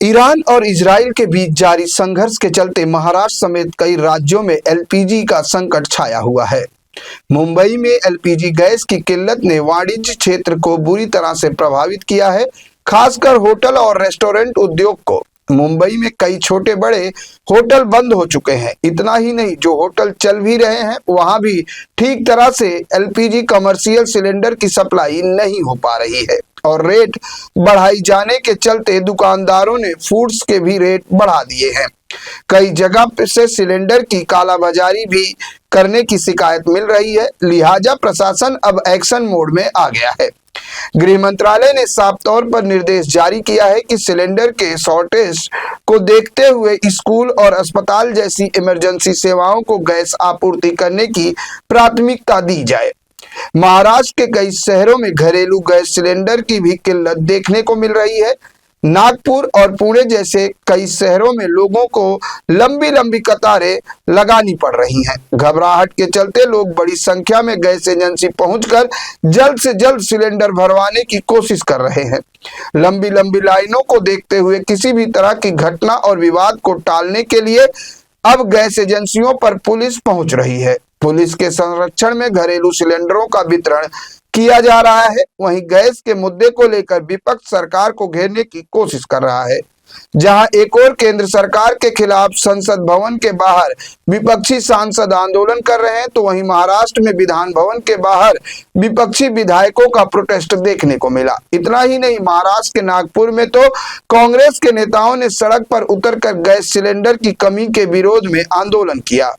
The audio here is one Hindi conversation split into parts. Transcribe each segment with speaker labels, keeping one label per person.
Speaker 1: ईरान और इजराइल के बीच जारी संघर्ष के चलते महाराष्ट्र समेत कई राज्यों में एलपीजी का संकट छाया हुआ है। मुंबई में एलपीजी गैस की किल्लत ने वाणिज्य क्षेत्र को बुरी तरह से प्रभावित किया है, खासकर होटल और रेस्टोरेंट उद्योग को। मुंबई में कई छोटे बड़े होटल बंद हो चुके हैं। इतना ही नहीं, जो होटल चल भी रहे हैं वहां भी ठीक तरह से एलपीजी कमर्शियल सिलेंडर की सप्लाई नहीं हो पा रही है और रेट बढ़ाई जाने के चलते दुकानदारों ने फूड्स के भी रेट बढ़ा दिए हैं। कई जगह से सिलेंडर की कालाबाजारी भी करने की शिकायत मिल रही है, लिहाजा प्रशासन अब एक्शन मोड में आ गया है। गृह मंत्रालय ने साफ तौर पर निर्देश जारी किया है कि सिलेंडर के शॉर्टेज को देखते हुए स्कूल और अस्पताल जैसी इमरजेंसी सेवाओं को गैस आपूर्ति करने की प्राथमिकता दी जाए। महाराष्ट्र के कई शहरों में घरेलू गैस सिलेंडर की भी किल्लत देखने को मिल रही है। नागपुर और पुणे जैसे कई शहरों में लोगों को लंबी लंबी कतारें लगानी पड़ रही हैं। घबराहट के चलते लोग बड़ी संख्या में गैस एजेंसी पहुंचकर जल्द से जल्द सिलेंडर भरवाने की कोशिश कर रहे हैं। लंबी लंबी लाइनों को देखते हुए किसी भी तरह की घटना और विवाद को टालने के लिए अब गैस एजेंसियों पर पुलिस पहुंच रही है। पुलिस के संरक्षण में घरेलू सिलेंडरों का वितरण किया जा रहा है। वहीं गैस के मुद्दे को लेकर विपक्ष सरकार को घेरने की कोशिश कर रहा है। जहां एक और केंद्र सरकार के खिलाफ संसद भवन के बाहर विपक्षी सांसद आंदोलन कर रहे हैं, तो वहीं महाराष्ट्र में विधान भवन के बाहर विपक्षी विधायकों का प्रोटेस्ट देखने को मिला। इतना ही नहीं, महाराष्ट्र के नागपुर में तो कांग्रेस के नेताओं ने सड़क पर उतरकर गैस सिलेंडर की कमी के विरोध में आंदोलन किया।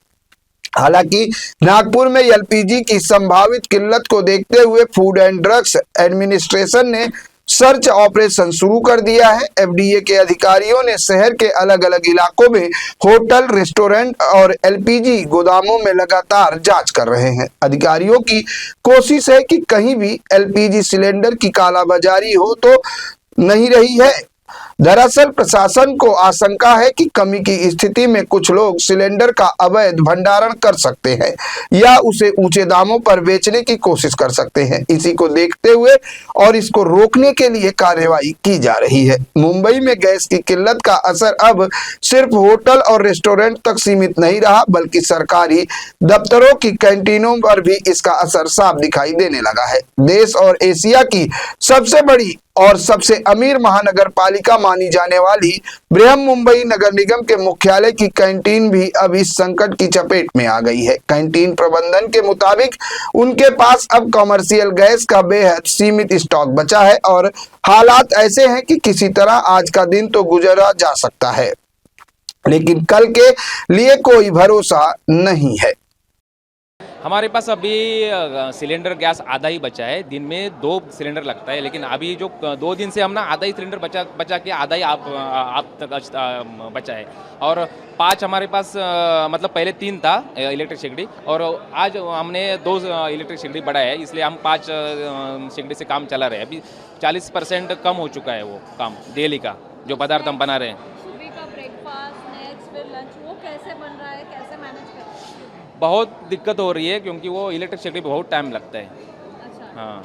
Speaker 1: हालांकि नागपुर में एलपीजी की संभावित किल्लत को देखते हुए फूड एंड ड्रग्स एडमिनिस्ट्रेशन ने सर्च ऑपरेशन शुरू कर दिया है। एफडीए के अधिकारियों ने शहर के अलग अलग इलाकों में होटल, रेस्टोरेंट और एलपीजी गोदामों में लगातार जांच कर रहे हैं। अधिकारियों की कोशिश है कि कहीं भी एलपीजी सिलेंडर की कालाबाजारी हो तो नहीं रही है। दरअसल प्रशासन को आशंका है कि कमी की स्थिति में कुछ लोग सिलेंडर का अवैध भंडारण कर सकते हैं या उसे ऊंचे दामों पर बेचने की कोशिश कर सकते हैं। इसी को देखते हुए और इसको रोकने के लिए कार्रवाई की जा रही है। मुंबई में गैस की किल्लत का असर अब सिर्फ होटल और रेस्टोरेंट तक सीमित नहीं रहा, बल्कि सरकारी दफ्तरों की कैंटीनों पर भी इसका असर साफ दिखाई देने लगा है। देश और एशिया की सबसे बड़ी और सबसे अमीर महानगर पालिका मानी जाने वाली बृहन मुंबई नगर निगम के मुख्यालय की कैंटीन भी अब इस संकट की चपेट में आ गई है। कैंटीन प्रबंधन के मुताबिक उनके पास अब कमर्शियल गैस का बेहद सीमित स्टॉक बचा है और हालात ऐसे हैं कि किसी तरह आज का दिन तो गुजरा जा सकता है, लेकिन कल के लिए कोई भरोसा नहीं है।
Speaker 2: हमारे पास अभी सिलेंडर गैस आधा ही बचा है। दिन में 2 सिलेंडर लगता है, लेकिन अभी जो 2 दिन से हम ना आधा ही सिलेंडर बचा के आधा ही आप तक बचा है। और 5 हमारे पास मतलब पहले 3 था इलेक्ट्रिक शेगड़ी, और आज हमने 2 इलेक्ट्रिक शेगड़ी बढ़ाया है, इसलिए हम 5 शेगड़ी से काम चला रहे हैं। अभी 40% कम हो चुका है वो काम डेली का, जो पदार्थ हम बना रहे हैं।
Speaker 3: सुबह का ब्रेकफास्ट, स्नैक्स, फिर लंच, वो कैसे बन रहा है, कैसे मैनेज कर रहे हैं?
Speaker 2: बहुत दिक्कत हो रही है क्योंकि वो इलेक्ट्रिक शेगड़ी पे बहुत टाइम लगता है।
Speaker 3: अच्छा,
Speaker 2: हाँ,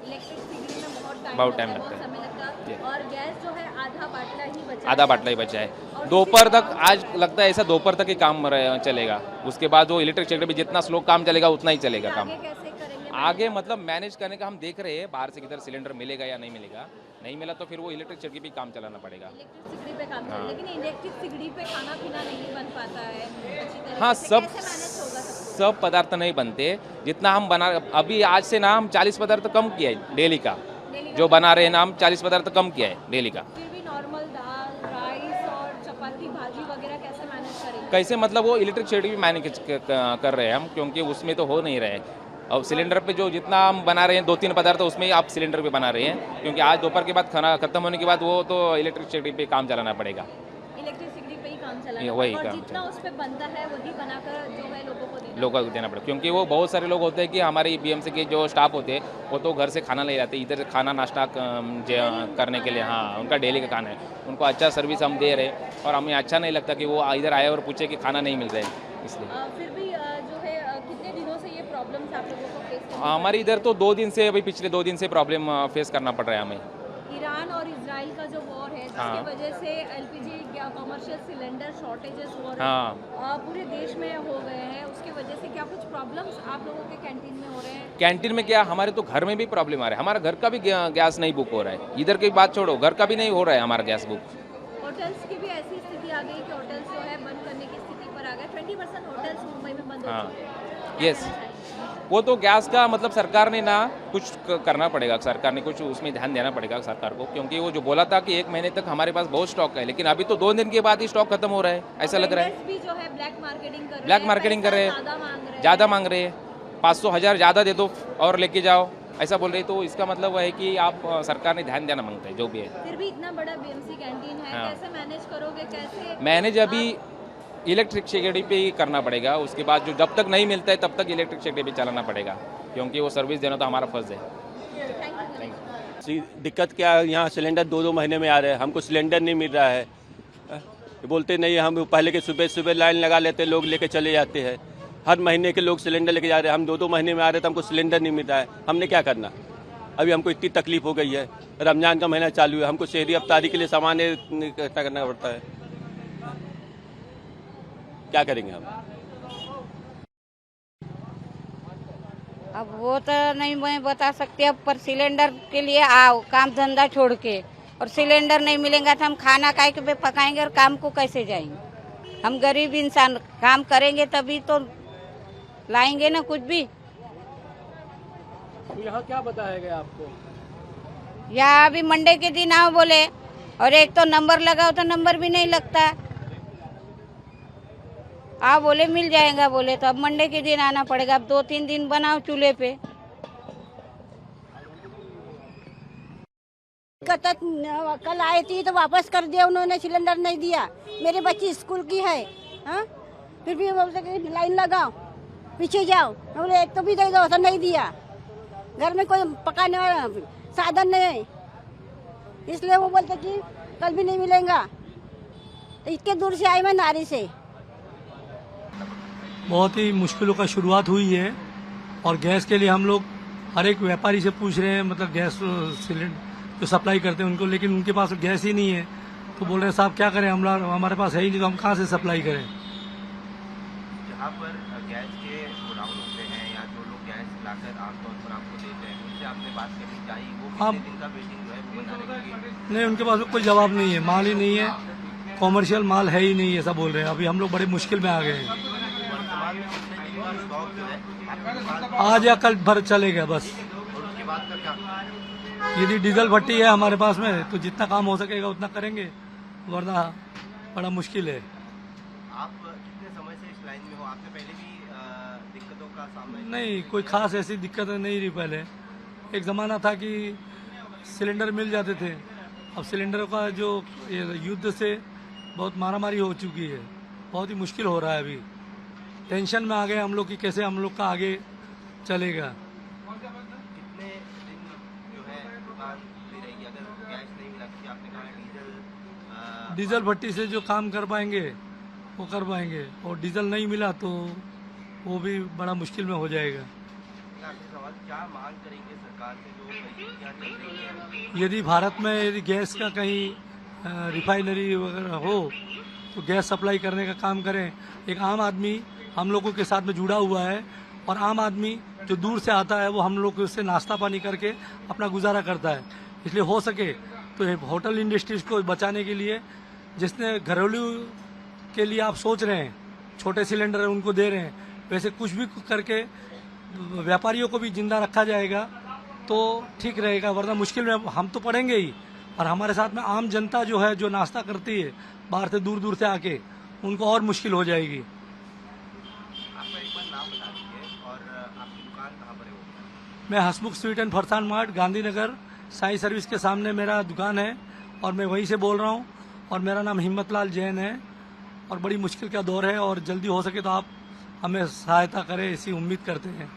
Speaker 3: इलेक्ट्रिक सिगड़ी में
Speaker 2: बहुत टाइम
Speaker 3: बहुत
Speaker 2: लगता है।
Speaker 3: समय लगता है। और गैस जो है आधा बाटला ही बचा
Speaker 2: आधा
Speaker 3: है।
Speaker 2: बाटला ही बचा है।
Speaker 3: और
Speaker 2: दोपहर तक आज लगता है ऐसा दोपहर तक ही काम चलेगा। उसके बाद वो इलेक्ट्रिक शेगड़ी पे जितना स्लो काम चलेगा उतना ही चलेगा काम।
Speaker 3: आगे कैसे करेंगे?
Speaker 2: आगे मतलब मैनेज करने का हम देख रहे हैं, बाहर से किधर सिलेंडर मिलेगा या नहीं मिलेगा। नहीं मिला तो फिर वो इलेक्ट्रिक शेगड़ी पे काम चलाना पड़ेगा।
Speaker 3: इलेक्ट्रिक सिगड़ी पे काम
Speaker 2: हाँ।
Speaker 3: लेकिन इलेक्ट्रिक सिगड़ी पे खाना पीना नहीं बन पाता है अच्छी तरह
Speaker 2: हाँ,
Speaker 3: से।
Speaker 2: सब
Speaker 3: कैसे मैनेज होगा सब?
Speaker 2: सब पदार्थ नहीं बनते जितना हम बना। अभी आज से ना हम 40 पदार्थ कम किया है डेली का। जो बना रहे हैं ना, हम 40 पदार्थ कम किया है डेली का।
Speaker 3: फिर भी नॉर्मल दाल, राइस और चपाती भाजी वगैरह कैसे मैनेज करेंगे?
Speaker 2: कैसे मतलब वो इलेक्ट्रिक शेगड़ी भी मैनेज कर रहे हैं हम, क्योंकि उसमें तो हो नहीं रहे। और सिलेंडर पे जो जितना हम बना रहे हैं 2-3 पदार्थ, उसमें ही आप सिलेंडर पे बना रहे हैं, क्योंकि आज दोपहर के बाद खाना खत्म होने के बाद वो तो इलेक्ट्रिक शेगड़ी पे काम चलाना पड़ेगा।
Speaker 3: इलेक्ट्रिक सिगड़ी पे ही काम चलाना
Speaker 2: वही
Speaker 3: और
Speaker 2: काम
Speaker 3: जितना उस पे बनता है वही बनाकर जो है लोगों को देना
Speaker 2: पड़ेगा, क्योंकि वो बहुत सारे लोग होते हैं कि हमारे बीएमसी के जो स्टाफ होते हैं वो तो घर से खाना ले जाते हैं, इधर से खाना नाश्ता करने के लिए। हाँ, उनका डेली का खाना है, उनको अच्छा सर्विस हम दे रहे हैं और हमें अच्छा नहीं लगता कि वो इधर आए और पूछे कि खाना नहीं मिल रहा है, इसलिए।
Speaker 3: फिर भी जो है कितने दिनों से ये प्रॉब्लम्स आप लोगों को फेस करनी
Speaker 2: हमारे इधर तो 2 दिन से, अभी पिछले 2 दिन से प्रॉब्लम फेस करना पड़ रहा है हमें।
Speaker 3: ईरान और इजराइल का जो वॉर है
Speaker 2: हाँ।
Speaker 3: इसकी वजह से एलपीजी या कमर्शियल सिलेंडर शॉर्टेजेस हो रहे
Speaker 2: हाँ।
Speaker 3: हैं पूरे देश में हो गए हैं, उसकी वजह से क्या कुछ प्रॉब्लम्स आप लोगों के कैंटीन में हो रहे हैं?
Speaker 2: कैंटीन में क्या, हमारे तो घर में भी प्रॉब्लम आ रहा है, हमारा घर का भी गैस नहीं बुक हो रहा है, इधर की बात छोड़ो, घर का भी नहीं हो रहा है हमारा गैस बुक।
Speaker 3: होटल्स की भी ऐसी स्थिति आ गई कि होटल्स जो है बंद करने की स्थिति पर आ गए। 20% होटल्स मुंबई में बंद हो
Speaker 2: हाँ।
Speaker 3: चुके हैं। क्या
Speaker 2: यस,
Speaker 3: कहना चाहेंगे?
Speaker 2: वो तो गैस का मतलब सरकार ने ना कुछ करना पड़ेगा, सरकार ने कुछ उसमें ध्यान देना पड़ेगा सरकार को, क्योंकि वो जो बोला था कि 1 महीने तक हमारे पास बहुत स्टॉक है, लेकिन अभी तो 2 दिन के बाद ही स्टॉक खत्म हो रहा है, ऐसा लग रहा है।
Speaker 3: वेंडर्स भी जो है ब्लैक मार्केटिंग कर रहे हैं,
Speaker 2: ब्लैक मार्केटिंग कर रहे
Speaker 3: पैसा
Speaker 2: हैं,
Speaker 3: ज़्यादा मांग रहे हैं।
Speaker 2: 500,000 ज़्यादा दे दो और लेके जाओ, ऐसा बोल रहे। तो इसका मतलब वो है कि आप सरकार ने ध्यान देना मांगते हैं जो भी है।
Speaker 3: फिर भी इतना बड़ा बीएमसी कैंटीन है,
Speaker 2: हाँ।
Speaker 3: कैसे मैनेज करोगे? कैसे
Speaker 2: मैनेज अभी इलेक्ट्रिसिटी पे ही करना पड़ेगा, उसके बाद जो जब तक नहीं मिलता है तब तक इलेक्ट्रिसिटी पे चलाना पड़ेगा, क्योंकि वो सर्विस देना तो हमारा फर्ज है।
Speaker 3: Thank you.
Speaker 4: दिक्कत क्या है, यहाँ सिलेंडर 2-2 महीने में आ रहे हैं, हमको सिलेंडर नहीं मिल रहा है। बोलते नहीं, हम पहले के सुबह लाइन लगा लेते, लोग लेके चले जाते हैं। हर महीने के लोग सिलेंडर लेके जा रहे हैं, हम 2-2 महीने में आ रहे तो हमको सिलेंडर नहीं मिल रहा है, हमने क्या करना? अभी हमको इतनी तकलीफ हो गई है, रमजान का महीना चालू है, हमको शहरी अफ्तारी के लिए सामान इकट्ठा करना पड़ता है, क्या करेंगे हम?
Speaker 5: अब वो तो नहीं मैं बता सकती अब, पर सिलेंडर के लिए आओ काम धंधा छोड़ के, और सिलेंडर नहीं मिलेगा तो हम खाना काहे के पे पकाएंगे और काम को कैसे जाएंगे? हम गरीब इंसान काम करेंगे तभी तो लाएंगे ना कुछ भी।
Speaker 6: तो यहाँ क्या बताया गया आपको?
Speaker 5: या अभी मंडे के दिन आओ बोले, और एक तो नंबर लगाओ तो नंबर भी नहीं लगता। आओ बोले मिल जाएगा बोले, तो अब मंडे के दिन आना पड़ेगा। अब 2-3 दिन बनाओ चूल्हे पे।
Speaker 7: कल आई थी तो वापस कर दिया उन्होंने, सिलेंडर नहीं दिया। मेरे बच्ची स्कूल की है, हाँ? फिर भी बोलते कि लाइन लगाओ, पीछे जाओ। मैं बोले एक तो भी दे दो, तो नहीं दिया। घर में कोई पकाने वाला साधन नहीं है, इसलिए वो बोलते कि कल भी नहीं मिलेगा। तो इतने दूर से आई मैं नारी से।
Speaker 6: बहुत ही मुश्किलों का शुरुआत हुई है, और गैस के लिए हम लोग हर एक व्यापारी से पूछ रहे हैं, मतलब गैस सिलेंडर जो सप्लाई करते हैं उनको, लेकिन उनके पास गैस ही नहीं है। तो बोल रहे हैं साहब क्या करें, हमारे पास है ही नहीं, तो हम कहाँ से सप्लाई करें?
Speaker 8: जहाँ पर गैस के गोडाउन होते हैं या जो लोग गैस लाकर आमतौर पर आपको देते हैं, उनसे आपने बात करनी चाहिए, वो कितने दिन का वेटिंग जो है वो बनाने के लिए?
Speaker 6: नहीं, उनके पास कोई जवाब नहीं है, माल ही नहीं है, कॉमर्शियल माल है ही नहीं, ऐसा बोल रहे हैं। अभी हम लोग बड़े मुश्किल में आ गए हैं।
Speaker 8: वर्तमान में कितने दिन का स्टॉक जो है आपकी दुकान पर,
Speaker 6: आज या कल भर चलेगा बस।
Speaker 8: और उसके बाद का क्या?
Speaker 6: यदि डीजल भट्टी है हमारे पास में तो जितना काम हो सकेगा उतना करेंगे, वरना बड़ा मुश्किल है।
Speaker 8: आप कितने समय से इस लाइन में हो? आपने पहले भी दिक्कतों का सामना?
Speaker 6: नहीं, कोई खास ऐसी दिक्कत नहीं रही पहले। एक ज़माना था कि सिलेंडर मिल जाते थे, अब सिलेंडर का जो युद्ध से बहुत मारामारी हो चुकी है, बहुत ही मुश्किल हो रहा है। अभी टेंशन में आ गए हम लोग कि कैसे हम लोग का आगे चलेगा।
Speaker 8: कितने दिन जो है दुकान खुली रहेगी अगर गैस नहीं मिला? क्योंकि आपने कहा
Speaker 6: डीजल भट्टी से जो काम कर पाएंगे वो कर पाएंगे, और डीजल नहीं मिला तो वो भी बड़ा मुश्किल में हो जाएगा।
Speaker 8: आखिरी सवाल, क्या मांग करेंगे सरकार से? जो परिस्थितियाँ चल रही हैं,
Speaker 6: यदि भारत में यदि गैस का कहीं रिफाइनरी वगैरह हो तो गैस सप्लाई करने का काम करें। एक आम आदमी हम लोगों के साथ में जुड़ा हुआ है, और आम आदमी जो दूर से आता है वो हम लोग उससे नाश्ता पानी करके अपना गुजारा करता है। इसलिए हो सके तो होटल इंडस्ट्रीज को बचाने के लिए, जिसने घरेलू के लिए आप सोच रहे हैं छोटे सिलेंडर उनको दे रहे हैं, वैसे कुछ भी करके व्यापारियों को भी जिंदा रखा जाएगा तो ठीक रहेगा, वरना मुश्किल में हम तो पड़ेंगे ही, और हमारे साथ में आम जनता जो है, जो नाश्ता करती है बाहर से दूर दूर से आके, उनको और मुश्किल हो जाएगी।
Speaker 8: आपका एक बार नाम बता दीजिए और आपकी दुकान कहाँ पर है?
Speaker 6: मैं Hasmukh sweet and Farsan mart, Gandhinagar Sai service के सामने मेरा दुकान है, और मैं वहीं से बोल रहा हूँ, और मेरा नाम हिम्मतलाल जैन है। और बड़ी मुश्किल का दौर है, और जल्दी हो सके तो आप हमें सहायता करें, ऐसी उम्मीद करते हैं।